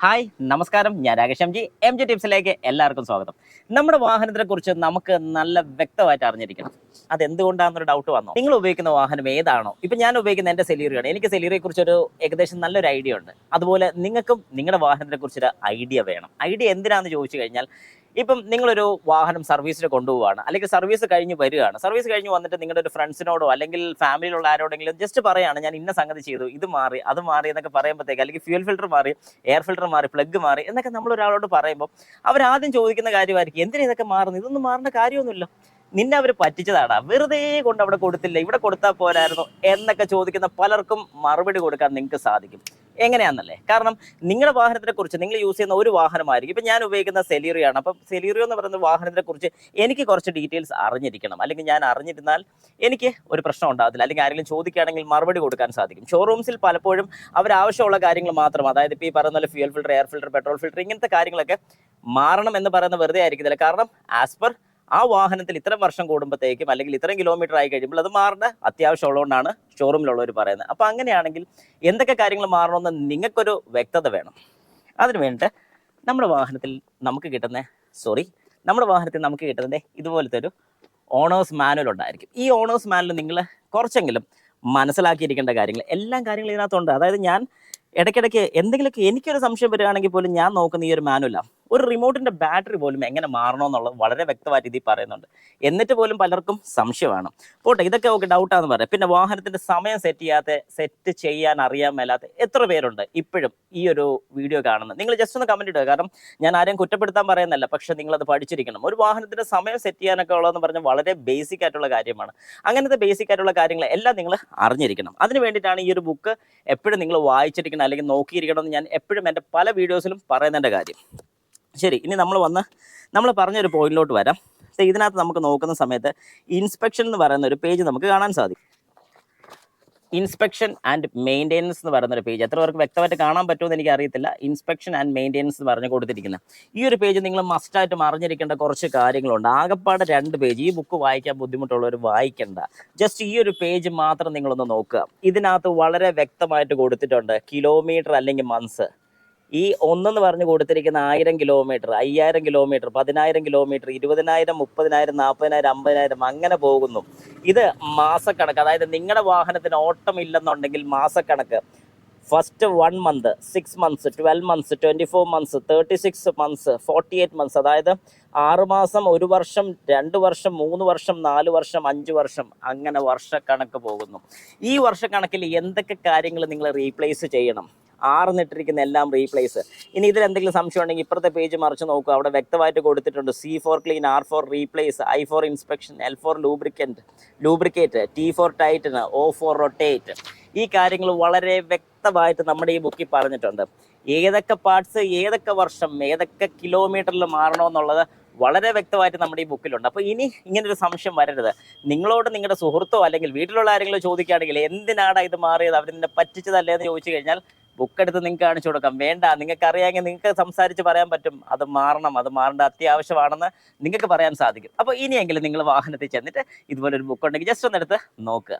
Hi നമസ്കാരം, ഞാൻ Rakesh M G ടിപ്സിലേക്ക് എല്ലാവർക്കും സ്വാഗതം. നമ്മുടെ വാഹനത്തെ കുറിച്ച് നമുക്ക് നല്ല വ്യക്തമായിട്ട് അറിഞ്ഞിരിക്കണം. അതെന്തുകൊണ്ടാണെന്നൊരു ഡൗട്ട് വന്നോ? നിങ്ങൾ ഉപയോഗിക്കുന്ന വാഹനം ഏതാണോ? ഇപ്പം ഞാൻ ഉപയോഗിക്കുന്ന എൻ്റെ സെലീറിയാണ്. എനിക്ക് സെലീറിയെ കുറിച്ചൊരു ഏകദേശം നല്ലൊരു ഐഡിയ ഉണ്ട്. അതുപോലെ നിങ്ങൾക്കും നിങ്ങളുടെ വാഹനത്തെ കുറിച്ചൊരു ഐഡിയ വേണം. ഐഡിയ എന്തിനാന്ന് ചോദിച്ചു കഴിഞ്ഞാൽ, ഇപ്പം നിങ്ങളൊരു വാഹനം സർവീസിന് കൊണ്ടുപോവാണ്, അല്ലെങ്കിൽ സർവീസ് കഴിഞ്ഞ് വരികയാണ്. സർവീസ് കഴിഞ്ഞ് വന്നിട്ട് നിങ്ങളുടെ ഒരു ഫ്രണ്ട്സിനോടോ അല്ലെങ്കിൽ ഫാമിലിയിലുള്ള ആരോടെങ്കിലും ജസ്റ്റ് പറയാണ്, ഞാൻ ഇന്ന സംഗതി ചെയ്തു, ഇത് മാറി അത് മാറി എന്നൊക്കെ പറയുമ്പോഴത്തേക്ക്, അല്ലെങ്കിൽ ഫ്യൂൽ ഫിൽറ്റർ മാറി, എയർ ഫിൽറ്റർ മാറി, പ്ലഗ് മാറി എന്നൊക്കെ നമ്മൾ ഒരാളോട് പറയുമ്പോൾ അവരാദ്യം ചോദിക്കുന്ന കാര്യമായിരിക്കും, എന്തിനാ ഇതൊക്കെ മാറുന്നത്? ഇതൊന്നും മാറേണ്ട കാര്യമൊന്നുമില്ല, നിന്നെ അവർ പറ്റിച്ചതാടാ, വെറുതെ കൊണ്ട് അവിടെ കൊടുത്തില്ല, ഇവിടെ കൊടുത്താൽ പോരായിരുന്നു എന്നൊക്കെ ചോദിക്കുന്ന പലർക്കും മറുപടി കൊടുക്കാൻ നിങ്ങൾക്ക് സാധിക്കും. എങ്ങനെയാണെന്നല്ലേ? കാരണം നിങ്ങളുടെ വാഹനത്തിനെ കുറിച്ച്, നിങ്ങൾ യൂസ് ചെയ്യുന്ന ഒരു വാഹനമായിരിക്കും. ഇപ്പം ഞാൻ ഉപയോഗിക്കുന്ന സെലീറിയാണ്. അപ്പം സെലീറിയോ എന്ന് പറയുന്ന വാഹനത്തിനെ കുറിച്ച് എനിക്ക് കുറച്ച് ഡീറ്റെയിൽസ് അറിഞ്ഞിരിക്കണം. അല്ലെങ്കിൽ ഞാൻ അറിഞ്ഞിരുന്നാൽ എനിക്ക് ഒരു പ്രശ്നം ഉണ്ടാകത്തില്ല. അല്ലെങ്കിൽ ആരെങ്കിലും ചോദിക്കുകയാണെങ്കിൽ മറുപടി കൊടുക്കാൻ സാധിക്കും. ഷോറൂംസിൽ പലപ്പോഴും അവരാവശ്യമുള്ള കാര്യങ്ങൾ മാത്രം, അതായത് ഇപ്പോൾ ഈ പറയുന്ന പോലെ fuel filter, air filter, petrol filter, ഇങ്ങനത്തെ കാര്യങ്ങളൊക്കെ മാറണം എന്ന് പറയുന്നത് വെറുതെ ആയിരിക്കത്തില്ല. കാരണം ആസ് പെർ ആ വാഹനത്തിൽ ഇത്രയും വർഷം കൂടുമ്പോഴത്തേക്കും, അല്ലെങ്കിൽ ഇത്രയും കിലോമീറ്റർ ആയി കഴിയുമ്പോൾ അത് മാറേണ്ട അത്യാവശ്യമുള്ളതുകൊണ്ടാണ് ഷോറൂമിലുള്ളവർ പറയുന്നത്. അപ്പോൾ അങ്ങനെയാണെങ്കിൽ എന്തൊക്കെ കാര്യങ്ങൾ മാറണമെന്ന് നിങ്ങൾക്കൊരു വ്യക്തത വേണം. അതിന് വേണ്ടിയിട്ട് നമ്മുടെ വാഹനത്തിൽ നമുക്ക് കിട്ടുന്നത് ഇതുപോലത്തെ ഒരു ഓണേഴ്സ് മാനുവൽ ഉണ്ടായിരിക്കും. ഈ ഓണേഴ്സ് മാനുവൽ നിങ്ങൾ കുറച്ചെങ്കിലും മനസ്സിലാക്കിയിരിക്കേണ്ട കാര്യങ്ങൾ, എല്ലാ കാര്യങ്ങളും ഇതിനകത്തുണ്ട്. അതായത് ഞാൻ ഇടയ്ക്കിടയ്ക്ക് എന്തെങ്കിലുമൊക്കെ എനിക്കൊരു സംശയം വരികയാണെങ്കിൽ പോലും ഞാൻ നോക്കുന്ന ഈ ഒരു മാനുവലാണ്. ഒരു റിമോട്ടിൻ്റെ ബാറ്ററി പോലും എങ്ങനെ മാറണമെന്നുള്ളത് വളരെ വ്യക്തമായിട്ട് ഇതിൽ പറയുന്നുണ്ട്. എന്നിട്ട് പോലും പലർക്കും സംശയമാണ്. പോട്ടെ, ഇതൊക്കെ ഒക്കെ ഡൗട്ടാണെന്ന് പറയാം. പിന്നെ വാഹനത്തിൻ്റെ സമയം സെറ്റ് ചെയ്യാൻ അറിയാൻ മേലാത്ത എത്ര പേരുണ്ട് ഇപ്പോഴും ഈ ഒരു വീഡിയോ കാണുന്നത്? നിങ്ങൾ ജസ്റ്റ് ഒന്ന് കമൻറ്റ് ഇടുക. കാരണം ഞാൻ ആരെയും കുറ്റപ്പെടുത്താൻ പറയുന്നല്ല, പക്ഷേ നിങ്ങളത് പഠിച്ചിരിക്കണം. ഒരു വാഹനത്തിൻ്റെ സമയം സെറ്റ് ചെയ്യാനൊക്കെ ഉള്ളതെന്ന് പറഞ്ഞാൽ വളരെ ബേസിക് ആയിട്ടുള്ള കാര്യമാണ്. അങ്ങനത്തെ ബേസിക് ആയിട്ടുള്ള കാര്യങ്ങൾ എല്ലാം നിങ്ങൾ അറിഞ്ഞിരിക്കണം. അതിന് വേണ്ടിയിട്ടാണ് ഈ ഒരു ബുക്ക് എപ്പോഴും നിങ്ങൾ വായിച്ചിരിക്കണം, അല്ലെങ്കിൽ നോക്കിയിരിക്കണം എന്ന് ഞാൻ എപ്പോഴും എൻ്റെ പല വീഡിയോസിലും പറയുന്നതിൻ്റെ കാര്യം. ശരി, ഇനി നമ്മൾ പറഞ്ഞൊരു പോയിന്റിലോട്ട് വരാം. ഇതിനകത്ത് നമുക്ക് നോക്കുന്ന സമയത്ത് ഇൻസ്പെക്ഷൻ എന്ന് പറയുന്ന ഒരു പേജ് നമുക്ക് കാണാൻ സാധിക്കും. ഇൻസ്പെക്ഷൻ ആൻഡ് മെയിൻ്റെനൻസ് എന്ന് പറയുന്നൊരു പേജ്. എത്ര പേർക്ക് വ്യക്തമായിട്ട് കാണാൻ പറ്റുമെന്ന് എനിക്ക് അറിയത്തില്ല. ഇൻസ്പെക്ഷൻ ആൻഡ് മെയിൻ്റെനൻസ് എന്ന് പറഞ്ഞു കൊടുത്തിരിക്കുന്നത് ഈ ഒരു പേജ് നിങ്ങൾ മസ്റ്റായിട്ടും അറിഞ്ഞിരിക്കേണ്ട കുറച്ച് കാര്യങ്ങളുണ്ട്. ആകെപ്പാടെ 2 പേജ്. ഈ ബുക്ക് വായിക്കാൻ ബുദ്ധിമുട്ടുള്ളവർ വായിക്കേണ്ട. ജസ്റ്റ് ഈ ഒരു പേജ് മാത്രം നിങ്ങളൊന്ന് നോക്കുക. ഇതിനകത്ത് വളരെ വ്യക്തമായിട്ട് കൊടുത്തിട്ടുണ്ട് കിലോമീറ്റർ അല്ലെങ്കിൽ മന്ത്സ്. ഈ ഒന്നെന്ന് പറഞ്ഞു കൊടുത്തിരിക്കുന്ന 1000 കിലോമീറ്റർ, 5000 കിലോമീറ്റർ, 10000 കിലോമീറ്റർ, 20000, 30,000, 40,000, 50,000 അങ്ങനെ പോകുന്നു. ഇത് മാസക്കണക്ക്. അതായത് നിങ്ങളുടെ വാഹനത്തിന് ഓട്ടം ഇല്ലെന്നുണ്ടെങ്കിൽ മാസക്കണക്ക്. First 1 month, 6 months, 12 months, 24 months, 36 months, 48 months. അതായത് 6 മാസം, 1 വർഷം, 2 വർഷം, 3 വർഷം, 4 വർഷം, 5 വർഷം, അങ്ങനെ വർഷക്കണക്ക് പോകുന്നു. ഈ വർഷക്കണക്കിൽ എന്തൊക്കെ കാര്യങ്ങൾ നിങ്ങൾ റീപ്ലേസ് ചെയ്യണം? 6 ഇട്ടിരിക്കുന്ന എല്ലാം റീപ്ലേസ്. ഇനി ഇതിലെന്തെങ്കിലും സംശയം ഉണ്ടെങ്കിൽ ഇപ്പുറത്തെ പേജ് മറിച്ച് നോക്കുക. അവിടെ വ്യക്തമായിട്ട് കൊടുത്തിട്ടുണ്ട്. C for clean, R for replace, I for inspection, L for lubricate, T for tighten, O for rotate. ഈ കാര്യങ്ങൾ വളരെ വ്യക്തമായിട്ട് നമ്മുടെ ഈ ബുക്കിൽ പറഞ്ഞിട്ടുണ്ട്. ഏതൊക്കെ പാർട്സ്, ഏതൊക്കെ വർഷം, ഏതൊക്കെ കിലോമീറ്ററിൽ മാറണമെന്നുള്ളത് വളരെ വ്യക്തമായിട്ട് നമ്മുടെ ഈ ബുക്കിലുണ്ട്. അപ്പോൾ ഇനി ഇങ്ങനൊരു സംശയം വരരുത്. നിങ്ങളോട് നിങ്ങളുടെ സുഹൃത്തോ അല്ലെങ്കിൽ വീട്ടിലുള്ള ആരെങ്കിലും ചോദിക്കുകയാണെങ്കിൽ എന്തിനാണ് ഇത് മാറിയത്, അവർ നിന്നെ പറ്റിച്ചതല്ലേ എന്ന് ചോദിച്ചു കഴിഞ്ഞാൽ ബുക്കെടുത്ത് നിങ്ങൾക്ക് കാണിച്ചു കൊടുക്കാം. വേണ്ട, നിങ്ങൾക്ക് അറിയാമെങ്കിൽ നിങ്ങൾക്ക് സംസാരിച്ച് പറയാൻ പറ്റും, അത് മാറേണ്ട അത്യാവശ്യമാണെന്ന് നിങ്ങൾക്ക് പറയാൻ സാധിക്കും. അപ്പോൾ ഇനിയെങ്കിലും നിങ്ങൾ വാഹനത്തിൽ ചെന്നിട്ട് ഇതുപോലൊരു ബുക്ക് ഉണ്ടെങ്കിൽ ജസ്റ്റ് ഒന്ന് എടുത്ത് നോക്കുക.